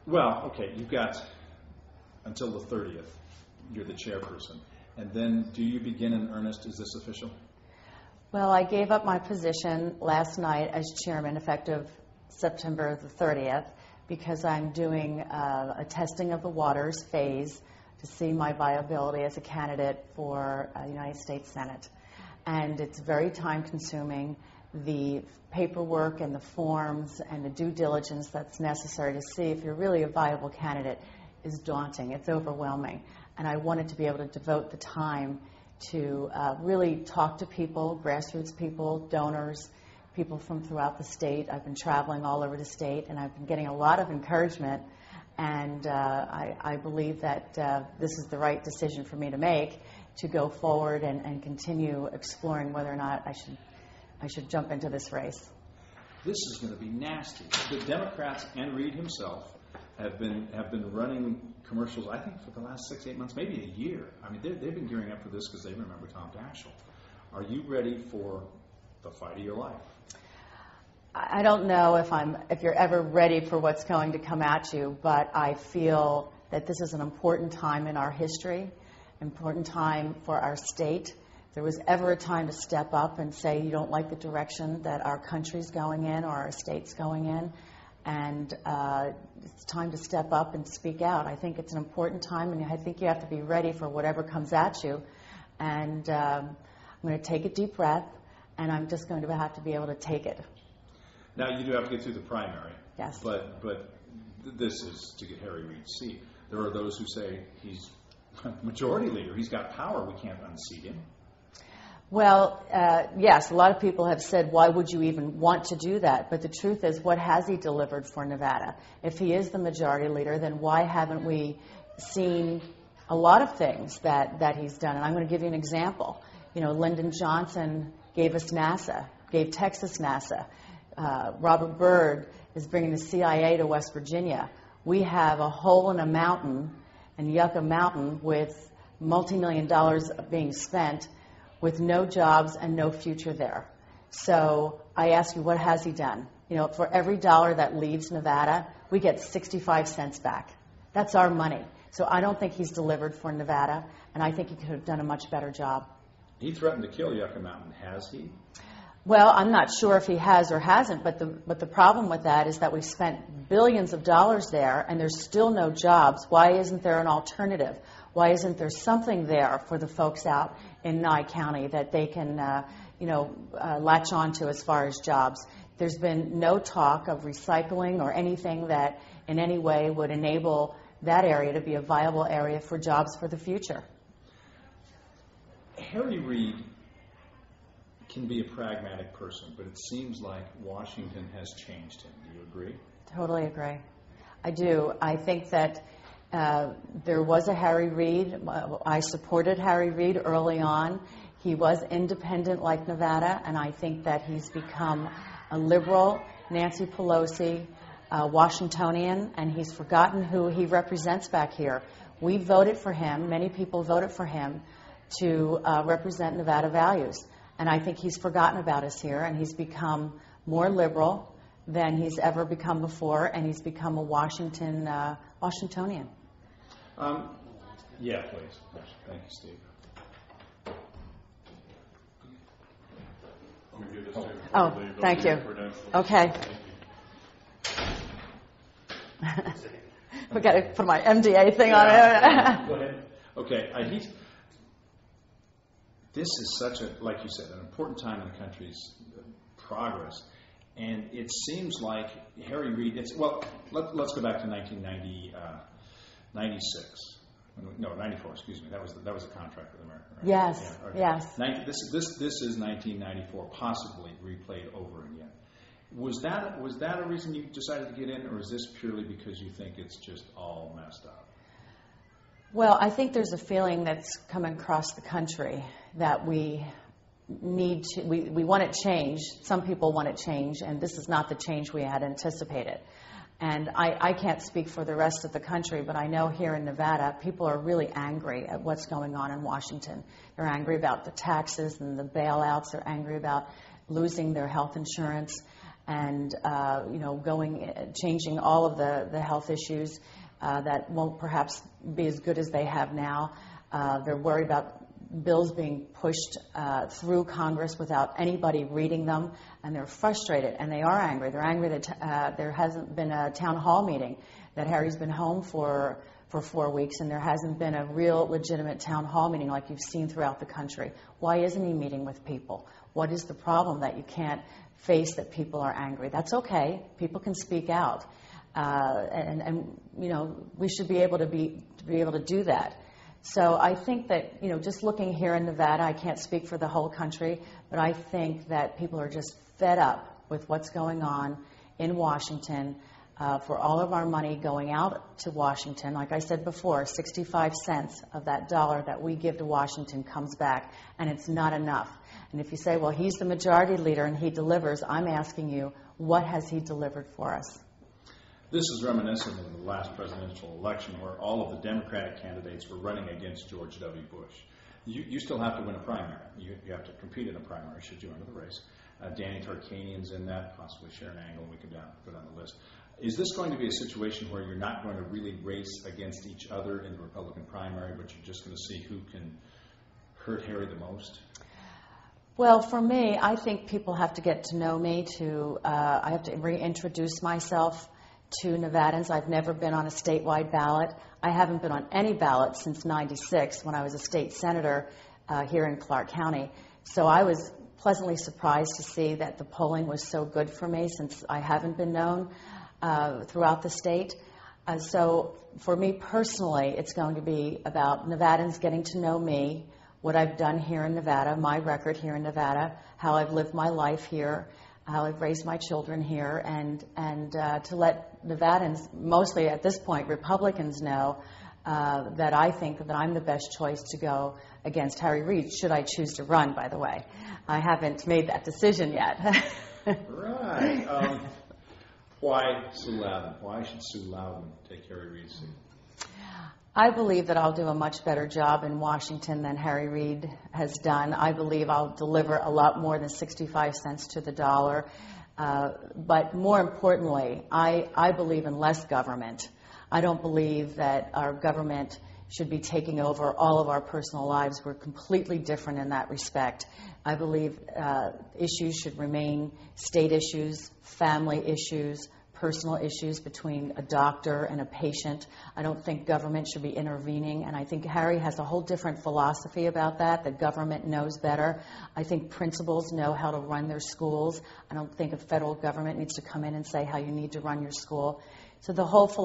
Well, okay, you've got until the 30th. You're the chairperson. And then do you begin in earnest? Is this official? Well, I gave up my position last night as chairman effective September the 30th because I'm doing a testing of the waters phase to see my viability as a candidate for United States Senate. And it's very time consuming. The paperwork and the forms and the due diligence that's necessary to see if you're really a viable candidate is daunting. It's overwhelming. And I wanted to be able to devote the time to really talk to people, grassroots people, donors, people from throughout the state. I've been traveling all over the state, and I've been getting a lot of encouragement. And I believe that this is the right decision for me to make to go forward and continue exploring whether or not I should jump into this race. This is going to be nasty. The Democrats and Reid himself have been running commercials, I think, for the last 6-8 months, maybe a year. I mean, they've been gearing up for this because they remember Tom Daschle. Are you ready for the fight of your life? I don't know if you're ever ready for what's going to come at you, but I feel that this is an important time in our history, important time for our state. If there was ever a time to step up and say you don't like the direction that our country's going in or our state's going in, and it's time to step up and speak out. I think it's an important time, and I think you have to be ready for whatever comes at you. And I'm going to take a deep breath, and I'm just going to have to be able to take it. Now, you do have to get through the primary. Yes. But this is to get Harry Reid's seat. There are those who say he's majority leader. He's got power. We can't unseat him. Well, yes, a lot of people have said, why would you even want to do that? But the truth is, what has he delivered for Nevada? If he is the majority leader, then why haven't we seen a lot of things that he's done? And I'm going to give you an example. You know, Lyndon Johnson gave us NASA, gave Texas NASA. Robert Byrd is bringing the CIA to West Virginia. We have a hole in a mountain, in Yucca Mountain, with multi-million dollars being spent with no jobs and no future there. So I ask you, what has he done? You know, for every dollar that leaves Nevada, we get 65 cents back. That's our money. So I don't think he's delivered for Nevada, and I think he could have done a much better job. He threatened to kill Yucca Mountain. Has he? Well, I'm not sure if he has or hasn't, but the problem with that is that we've spent billions of dollars there, and there's still no jobs. Why isn't there an alternative? Why isn't there something there for the folks out in Nye County that they can, latch onto as far as jobs? There's been no talk of recycling or anything that in any way would enable that area to be a viable area for jobs for the future. Harry Reid can be a pragmatic person, but it seems like Washington has changed him. Do you agree? Totally agree. I do. I think that there was a Harry Reid. I supported Harry Reid early on. He was independent like Nevada, and I think that he's become a liberal, Nancy Pelosi, Washingtonian, and he's forgotten who he represents back here. We voted for him, many people voted for him to represent Nevada values. And I think he's forgotten about us here, and he's become more liberal than he's ever become before, and he's become a Washingtonian. Yeah, please. Thank you, Steve. Oh, thank you. Okay. We got to put my MDA thing on it. Go ahead. Okay. This is such a, like you said, an important time in the country's progress, and it seems like Harry Reid. Let's go back to 96. No, 94. Excuse me. That was a contract with America, right? Yes. Yeah, okay. Yes. This is 1994, possibly replayed over again. Was that a reason you decided to get in, or is this purely because you think it's just all messed up? Well, I think there's a feeling that's coming across the country that we want it changed. Some people want it changed, and this is not the change we had anticipated. And I can't speak for the rest of the country, but I know here in Nevada, people are really angry at what's going on in Washington. They're angry about the taxes and the bailouts. They're angry about losing their health insurance. and changing all of the health issues that won't perhaps be as good as they have now. They're worried about bills being pushed through Congress without anybody reading them, and they're frustrated, and they are angry. They're angry that there hasn't been a town hall meeting, that Harry's been home for 4 weeks, and there hasn't been a real legitimate town hall meeting like you've seen throughout the country. Why isn't he meeting with people? What is the problem that you can't face that people are angry? That's okay. People can speak out. We should be able to do that. So I think that, just looking here in Nevada, I can't speak for the whole country, but I think that people are just fed up with what's going on in Washington, for all of our money going out to Washington. Like I said before, 65 cents of that dollar that we give to Washington comes back, and it's not enough. And if you say, well, he's the majority leader and he delivers, I'm asking you, what has he delivered for us? This is reminiscent of the last presidential election where all of the Democratic candidates were running against George W. Bush. You still have to win a primary. You have to compete in a primary should you enter the race. Danny Tarkanian's in that, possibly Sharon Angle, we could put on the list. Is this going to be a situation where you're not going to really race against each other in the Republican primary, but you're just going to see who can hurt Harry the most? Well, for me, I think people have to get to know me. I have to reintroduce myself to Nevadans. I've never been on a statewide ballot. I haven't been on any ballot since '96 when I was a state senator here in Clark County. So I was pleasantly surprised to see that the polling was so good for me since I haven't been known throughout the state. So for me personally, it's going to be about Nevadans getting to know me, what I've done here in Nevada, my record here in Nevada, how I've lived my life here, how I've raised my children here, and to let Nevadans, mostly at this point Republicans, know that I think that I'm the best choice to go against Harry Reid, should I choose to run, by the way. I haven't made that decision yet. Right. Why Sue Lowden? Why should Sue Lowden take Harry Reid's seat? I believe that I'll do a much better job in Washington than Harry Reid has done. I believe I'll deliver a lot more than 65 cents to the dollar. But more importantly, I believe in less government. I don't believe that our government should be taking over all of our personal lives. We're completely different in that respect. I believe issues should remain state issues, family issues, personal issues between a doctor and a patient. I don't think government should be intervening, and I think Harry has a whole different philosophy about that. The government knows better. I think principals know how to run their schools. I don't think a federal government needs to come in and say how you need to run your school. So the whole philosophy